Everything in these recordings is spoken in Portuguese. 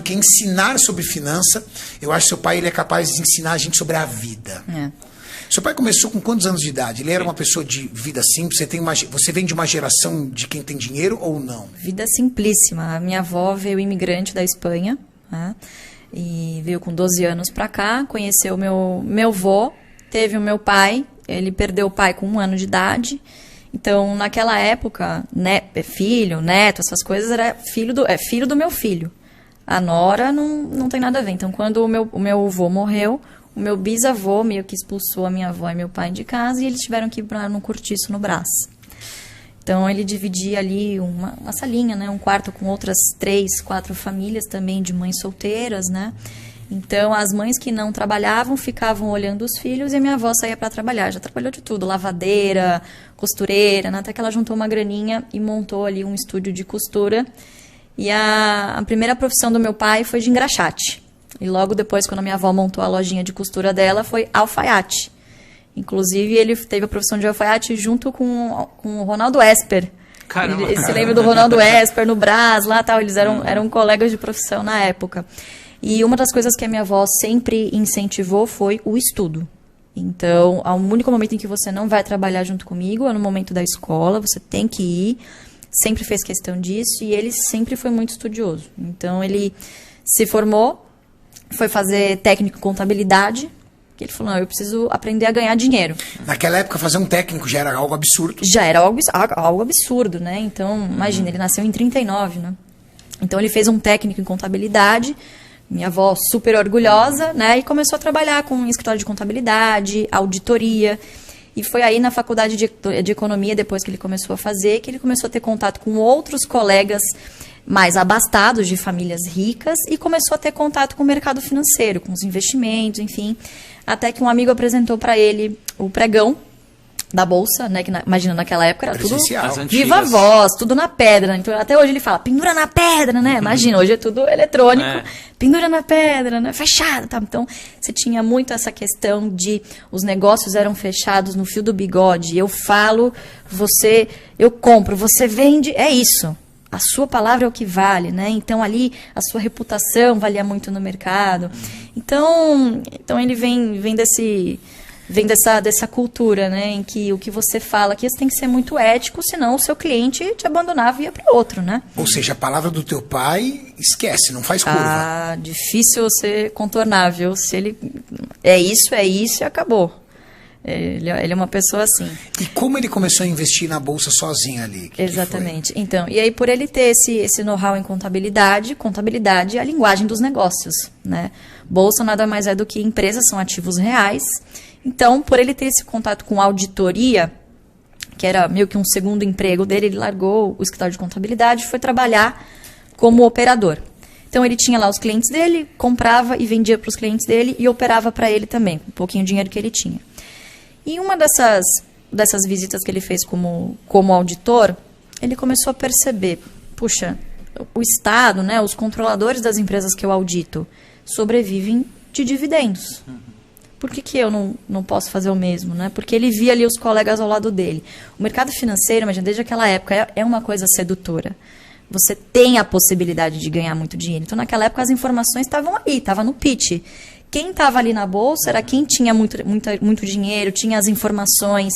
Porque ensinar sobre finança, eu acho que seu pai ele é capaz de ensinar a gente sobre a vida. Seu pai começou com quantos anos de idade? Ele era uma pessoa de vida simples? Você vem de uma geração de quem tem dinheiro ou não? Vida simplíssima. A minha avó veio imigrante da Espanha, né? E veio com 12 anos pra cá, conheceu meu avô, teve o meu pai, ele perdeu o pai com 1 ano de idade. Então, naquela época, né, filho, neto, essas coisas, era filho do meu filho. A nora não tem nada a ver. Então, quando o meu avô morreu, o meu bisavô meio que expulsou a minha avó e meu pai de casa e eles tiveram que ir para um cortiço no Brás. Então, ele dividia ali uma salinha, né, um quarto com outras 3, 4 famílias também de mães solteiras, né? Então, as mães que não trabalhavam ficavam olhando os filhos e a minha avó saía para trabalhar. Já trabalhou de tudo, lavadeira, costureira, né? Até que ela juntou uma graninha e montou ali um estúdio de costura. E a primeira profissão do meu pai foi de engraxate. E logo depois, quando a minha avó montou a lojinha de costura dela, foi alfaiate. Inclusive, ele teve a profissão de alfaiate junto com o Ronaldo Esper. Caramba! Ele se lembra do Ronaldo Esper no Brás, lá tal. Eles eram colegas de profissão na época. E uma das coisas que a minha avó sempre incentivou foi o estudo. Então, o único momento em que você não vai trabalhar junto comigo é no momento da escola, você tem que ir. Sempre fez questão disso e ele sempre foi muito estudioso. Então, ele se formou, foi fazer técnico em contabilidade, que ele falou, não, eu preciso aprender a ganhar dinheiro. Naquela época, fazer um técnico já era algo absurdo. Já era algo absurdo, né? Então, imagina, ele nasceu em 39, né? Então, ele fez um técnico em contabilidade, minha avó super orgulhosa, né? E começou a trabalhar com escritório de contabilidade, auditoria. E foi aí na faculdade de economia, depois que ele começou a fazer, que ele começou a ter contato com outros colegas mais abastados, de famílias ricas, e começou a ter contato com o mercado financeiro, com os investimentos, enfim. Até que um amigo apresentou para ele o pregão da bolsa, né? Que imagina, naquela época era tudo viva voz, tudo na pedra. Então, até hoje ele fala, pendura na pedra, né? Imagina, hoje é tudo eletrônico, pendura na pedra, né? Fechado, tá? Então, você tinha muito essa questão de os negócios eram fechados no fio do bigode. Eu falo, eu compro, você vende, é isso. A sua palavra é o que vale, né? Então, ali, a sua reputação valia muito no mercado. Então ele vem dessa cultura, né, em que o que você fala aqui você tem que ser muito ético, senão o seu cliente te abandonava e ia para outro, né? Ou seja, a palavra do teu pai, esquece, não faz curva. Difícil você contornar, viu? Se ele é isso e acabou. Ele é uma pessoa assim. E como ele começou a investir na bolsa sozinho ali? Exatamente. Então, e aí por ele ter esse know-how em contabilidade é a linguagem dos negócios, né? Bolsa nada mais é do que empresas, são ativos reais. Então, por ele ter esse contato com auditoria, que era meio que um segundo emprego dele, ele largou o escritório de contabilidade e foi trabalhar como operador. Então, ele tinha lá os clientes dele, comprava e vendia para os clientes dele e operava para ele também, um pouquinho de dinheiro que ele tinha. E uma dessas visitas que ele fez como auditor, ele começou a perceber, puxa, o Estado, né, os controladores das empresas que eu audito, sobrevivem de dividendos. Por que eu não posso fazer o mesmo, né? Porque ele via ali os colegas ao lado dele. O mercado financeiro, imagina, desde aquela época, é uma coisa sedutora. Você tem a possibilidade de ganhar muito dinheiro. Então, naquela época, as informações estavam aí, estava no pitch. Quem estava ali na bolsa era quem tinha muito dinheiro, tinha as informações.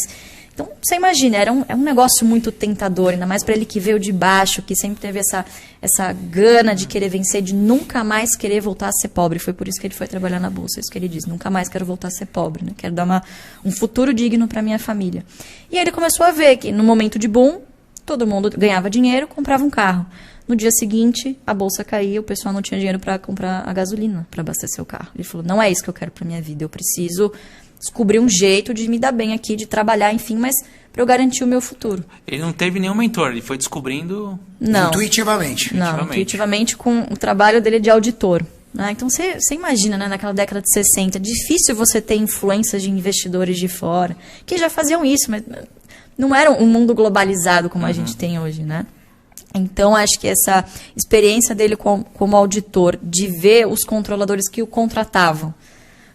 Então, você imagina, é um negócio muito tentador, ainda mais para ele que veio de baixo, que sempre teve essa gana de querer vencer, de nunca mais querer voltar a ser pobre. Foi por isso que ele foi trabalhar na bolsa, isso que ele diz, nunca mais quero voltar a ser pobre, né? Quero dar um futuro digno para minha família. E aí ele começou a ver que no momento de boom, todo mundo ganhava dinheiro, comprava um carro. No dia seguinte, a bolsa caía, o pessoal não tinha dinheiro para comprar a gasolina, para abastecer o carro. Ele falou, não é isso que eu quero para minha vida, eu preciso descobrir um jeito de me dar bem aqui, de trabalhar, enfim, mas para eu garantir o meu futuro. Ele não teve nenhum mentor, ele foi descobrindo... Não. Intuitivamente. Não, intuitivamente com o trabalho dele de auditor. Né? Então, você imagina, né, naquela década de 60, é difícil você ter influências de investidores de fora, que já faziam isso, mas não era um mundo globalizado como a gente tem hoje, né? Então, acho que essa experiência dele como auditor, de ver os controladores que o contratavam,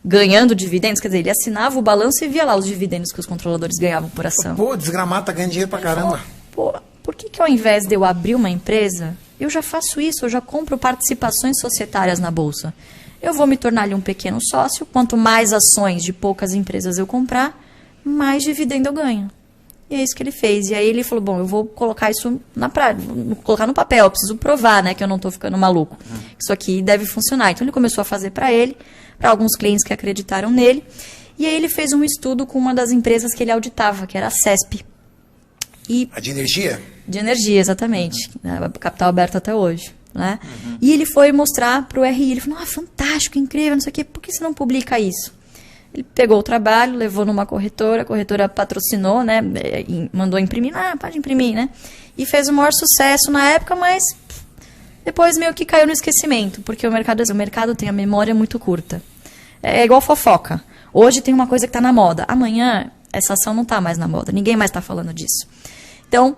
ganhando dividendos, quer dizer, ele assinava o balanço e via lá os dividendos que os controladores ganhavam por ação. Pô, desgramado, tá ganhando dinheiro pra caramba. Pô, por que ao invés de eu abrir uma empresa, eu já faço isso, eu já compro participações societárias na Bolsa. Eu vou me tornar ali um pequeno sócio, quanto mais ações de poucas empresas eu comprar, mais dividendo eu ganho. E é isso que ele fez. E aí ele falou, bom, eu vou colocar isso na prática, vou colocar no papel, eu preciso provar, né, que eu não estou ficando maluco. Isso aqui deve funcionar. Então ele começou a fazer para ele, para alguns clientes que acreditaram nele. E aí ele fez um estudo com uma das empresas que ele auditava, que era a CESP. A de energia? De energia, exatamente. Capital aberto até hoje. Né? E ele foi mostrar para o RI. Ele falou, fantástico, incrível, não sei o quê. Por que você não publica isso? Ele pegou o trabalho, levou numa corretora, a corretora patrocinou, né? Mandou imprimir, pode imprimir, né? E fez o maior sucesso na época, mas depois meio que caiu no esquecimento, porque o mercado tem a memória muito curta. É igual fofoca. Hoje tem uma coisa que está na moda. Amanhã, essa ação não está mais na moda. Ninguém mais está falando disso. Então,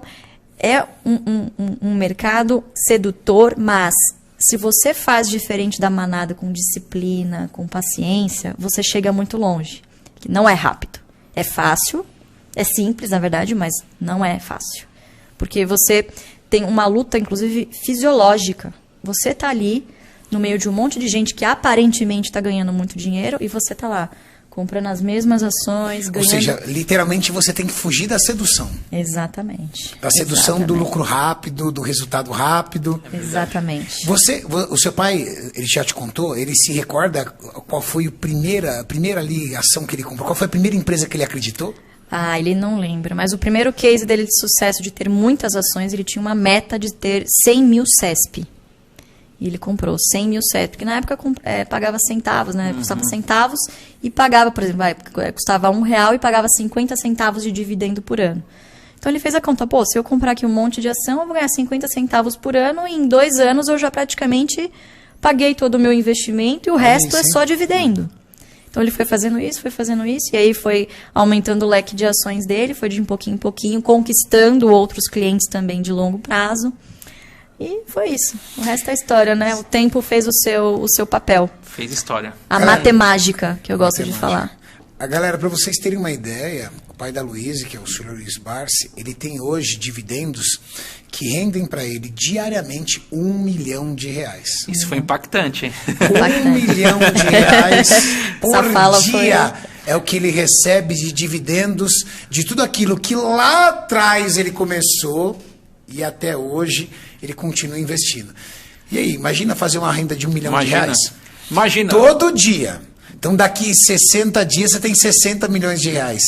é um mercado sedutor, mas se você faz diferente da manada, com disciplina, com paciência, você chega muito longe. Não é rápido. É fácil, é simples, na verdade, mas não é fácil. Porque você tem uma luta, inclusive, fisiológica. Você está ali, no meio de um monte de gente que aparentemente está ganhando muito dinheiro, e você está lá, comprando as mesmas ações, ganhando... Ou seja, literalmente você tem que fugir da sedução. Exatamente. Da sedução do lucro rápido, do resultado rápido. Exatamente. O seu pai, ele já te contou, ele se recorda qual foi a primeira ali ação que ele comprou? Qual foi a primeira empresa que ele acreditou? Ele não lembra, mas o primeiro case dele de sucesso, de ter muitas ações, ele tinha uma meta de ter 100 mil CESP. E ele comprou 100 mil CESP, porque na época pagava centavos, né? Custava centavos e pagava, por exemplo, custava R$1 e pagava 50 centavos de dividendo por ano. Então ele fez a conta, se eu comprar aqui um monte de ação, eu vou ganhar 50 centavos por ano e em 2 anos eu já praticamente paguei todo o meu investimento e o resto é só dividendo. Então ele foi fazendo isso, e aí foi aumentando o leque de ações dele, foi de pouquinho em pouquinho, conquistando outros clientes também de longo prazo. E foi isso. O resto é história, né? O tempo fez o seu papel. Fez história. A matemática, que eu gosto de falar. A galera, para vocês terem uma ideia, o pai da Luísa, que é o Sr. Luiz Barsi, ele tem hoje dividendos que rendem para ele diariamente R$1 milhão. Isso foi impactante, hein? R$1 milhão por dia. É o que ele recebe de dividendos de tudo aquilo que lá atrás ele começou e até hoje ele continua investindo. E aí, imagina fazer uma renda de R$1 milhão. Imagina. Todo dia. Então, daqui 60 dias, você tem 60 milhões de reais.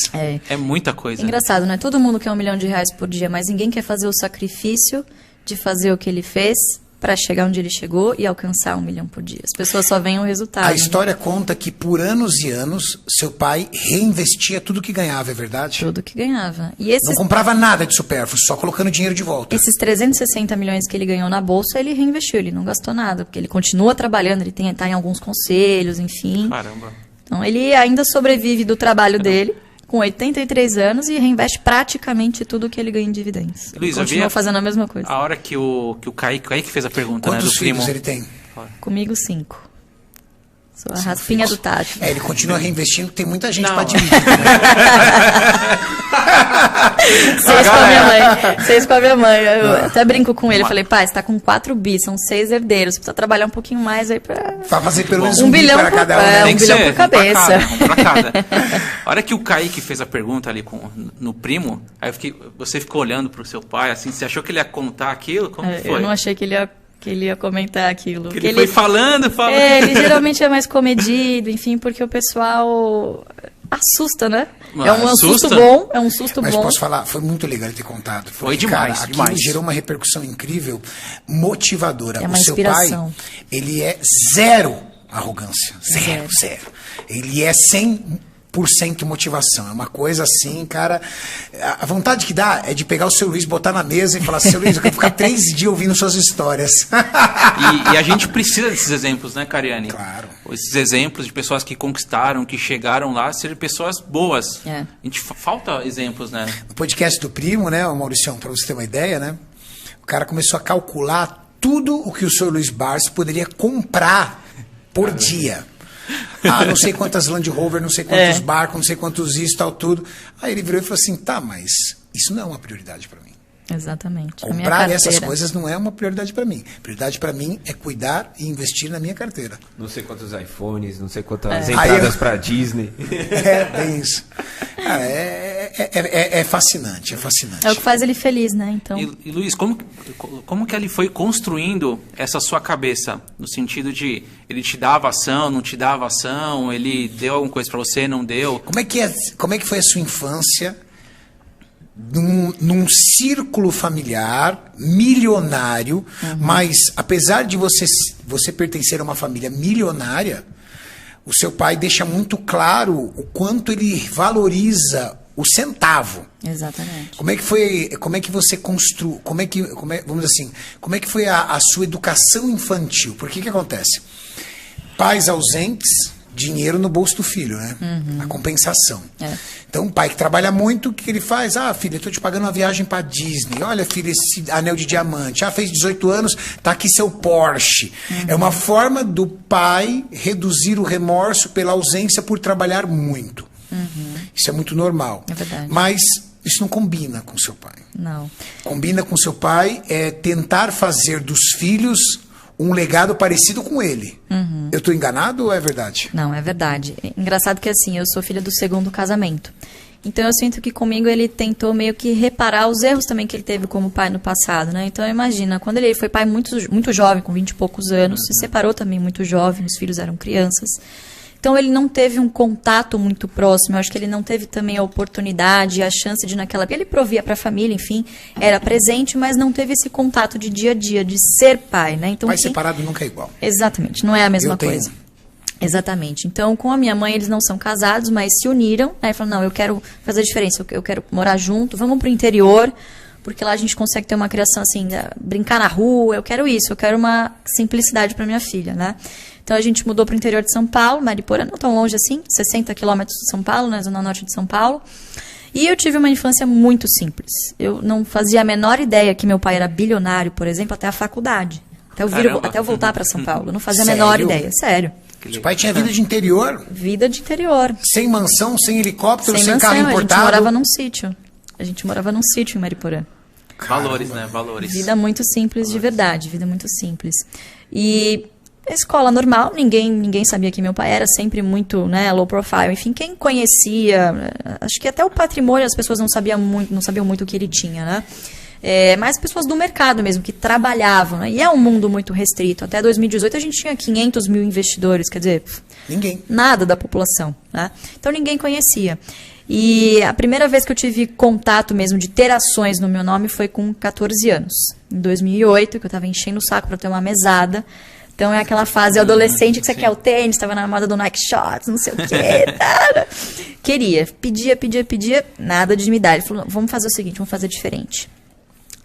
É muita coisa. Engraçado, né? Todo mundo quer R$1 milhão por dia, mas ninguém quer fazer o sacrifício de fazer o que ele fez para chegar onde ele chegou e alcançar R$1 milhão por dia. As pessoas só veem o resultado. A história conta que por anos e anos, seu pai reinvestia tudo que ganhava, é verdade? Tudo que ganhava. Não comprava nada de supérfluo, só colocando dinheiro de volta. Esses 360 milhões que ele ganhou na Bolsa, ele reinvestiu, ele não gastou nada, porque ele continua trabalhando, ele está em alguns conselhos, enfim. Caramba. Então ele ainda sobrevive do trabalho dele, com 83 anos, e reinveste praticamente tudo que ele ganha em dividendos. Luiz, continua fazendo a mesma coisa. A hora que o Kaique fez a pergunta, quantos né, do primo. filhos ele tem? Comigo 5. Sou a raspinha do Tati. Ele continua reinvestindo, tem muita gente para dividir. 6 com a minha mãe. Eu até brinco com ele. Falei, pai, você tá com 4 bi, são 6 herdeiros. Você precisa trabalhar um pouquinho mais aí para fazer pelo menos um bilhão para cada um. Um bilhão por cabeça. Um pra cada. A hora que o Kaique fez a pergunta ali no primo, aí você ficou olhando pro seu pai, assim, você achou que ele ia contar aquilo? Como foi? Eu não achei que ele ia comentar aquilo. Ele foi falando. Ele geralmente é mais comedido, enfim, porque o pessoal assusta, né? É um susto bom, Mas posso falar, foi muito legal ele ter contado. Foi demais, aquilo demais. Gerou uma repercussão incrível, motivadora. É uma o seu inspiração. pai, ele é zero arrogância. Zero. Ele é 100% motivação. É uma coisa assim, cara. A vontade que dá é de pegar o seu Luiz, botar na mesa e falar, seu Luiz, eu quero ficar 3 dias ouvindo suas histórias. E a gente precisa desses exemplos, né, Cariane? Claro. Esses exemplos de pessoas que conquistaram, que chegaram lá, serem pessoas boas. A gente falta exemplos, né? No podcast do primo, né, Mauricião, para você ter uma ideia, né? O cara começou a calcular tudo o que o senhor Luiz Barsi poderia comprar por dia. Não sei quantas Land Rover, não sei quantos barcos, não sei quantos isso, tal, tudo. Aí ele virou e falou assim, mas isso não é uma prioridade para mim. Exatamente. Comprar essas coisas não é uma prioridade para mim. Prioridade para mim é cuidar e investir na minha carteira. Não sei quantos iPhones, não sei quantas entradas para Disney. Bem isso. Cara, é fascinante, é fascinante. É o que faz ele feliz, né? Então... E Luiz, como que ele foi construindo essa sua cabeça? No sentido de, ele te dava ação, não te dava ação, ele deu alguma coisa para você, não deu? Como é que foi a sua infância num círculo familiar milionário, mas apesar de você pertencer a uma família milionária, o seu pai deixa muito claro o quanto ele valoriza o centavo. Exatamente. Como é que você construiu, vamos dizer assim, como é que foi a sua educação infantil? Porque que acontece? Pais ausentes, dinheiro no bolso do filho, né? A compensação. Então, o pai que trabalha muito, o que ele faz? Ah, filha, eu tô te pagando uma viagem para Disney. Olha, filha, esse anel de diamante. Ah, fez 18 anos, tá aqui seu Porsche. É uma forma do pai reduzir o remorso pela ausência por trabalhar muito. Isso é muito normal. É verdade. Mas isso não combina com seu pai. Não. Combina com seu pai é tentar fazer dos filhos um legado parecido com ele. Eu estou enganado ou é verdade? Não, é verdade. Engraçado que assim, eu sou filha do segundo casamento. Então eu sinto que comigo ele tentou meio que reparar os erros também que ele teve como pai no passado, né? Então imagina, quando ele foi pai muito jovem, com 20 e poucos anos, se separou também muito jovem, os filhos eram crianças. Então ele não teve um contato muito próximo, eu acho que ele não teve também a oportunidade, a chance de naquela... Ele provia para a família, enfim, era presente, mas não teve esse contato de dia a dia, de ser pai, né? Então, pai separado nunca é igual. Exatamente, não é a mesma coisa. Exatamente. Então, com a minha mãe, eles não são casados, mas se uniram, né? E falaram, não, eu quero fazer a diferença, eu quero morar junto, vamos pro interior, porque lá a gente consegue ter uma criação assim, brincar na rua, eu quero isso, eu quero uma simplicidade para minha filha, né? Então a gente mudou para o interior de São Paulo, Mariporã, não tão longe assim, 60 quilômetros de São Paulo, na zona norte de São Paulo. E eu tive uma infância muito simples. Eu não fazia a menor ideia que meu pai era bilionário, por exemplo, até a faculdade. Até eu voltar para São Paulo. Eu não fazia a menor ideia, sério. Seu pai tinha vida de interior? Vida de interior. Sem mansão, sem helicóptero, sem mansão, carro importado? A gente morava num sítio. A gente morava num sítio em Mariporã. Valores, né? Valores. Vida muito simples, de verdade. Vida muito simples. E... escola normal, ninguém sabia quem meu pai era, sempre muito, né, low profile. Enfim, quem conhecia, acho que até o patrimônio as pessoas não sabiam muito o que ele tinha, né? Mas pessoas do mercado mesmo, que trabalhavam, né? E é um mundo muito restrito. Até 2018 a gente tinha 500 mil investidores, quer dizer... Ninguém. Nada da população, né? Então ninguém conhecia. E a primeira vez que eu tive contato mesmo de ter ações no meu nome foi com 14 anos. Em 2008, que eu estava enchendo o saco para ter uma mesada. Então é aquela fase adolescente que você quer o tênis, estava na moda do Nike Shots, não sei o quê. Queria, pedia, nada de me dar. Ele falou, vamos fazer o seguinte, vamos fazer diferente.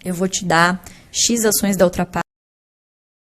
Eu vou te dar X ações da Ultrapar.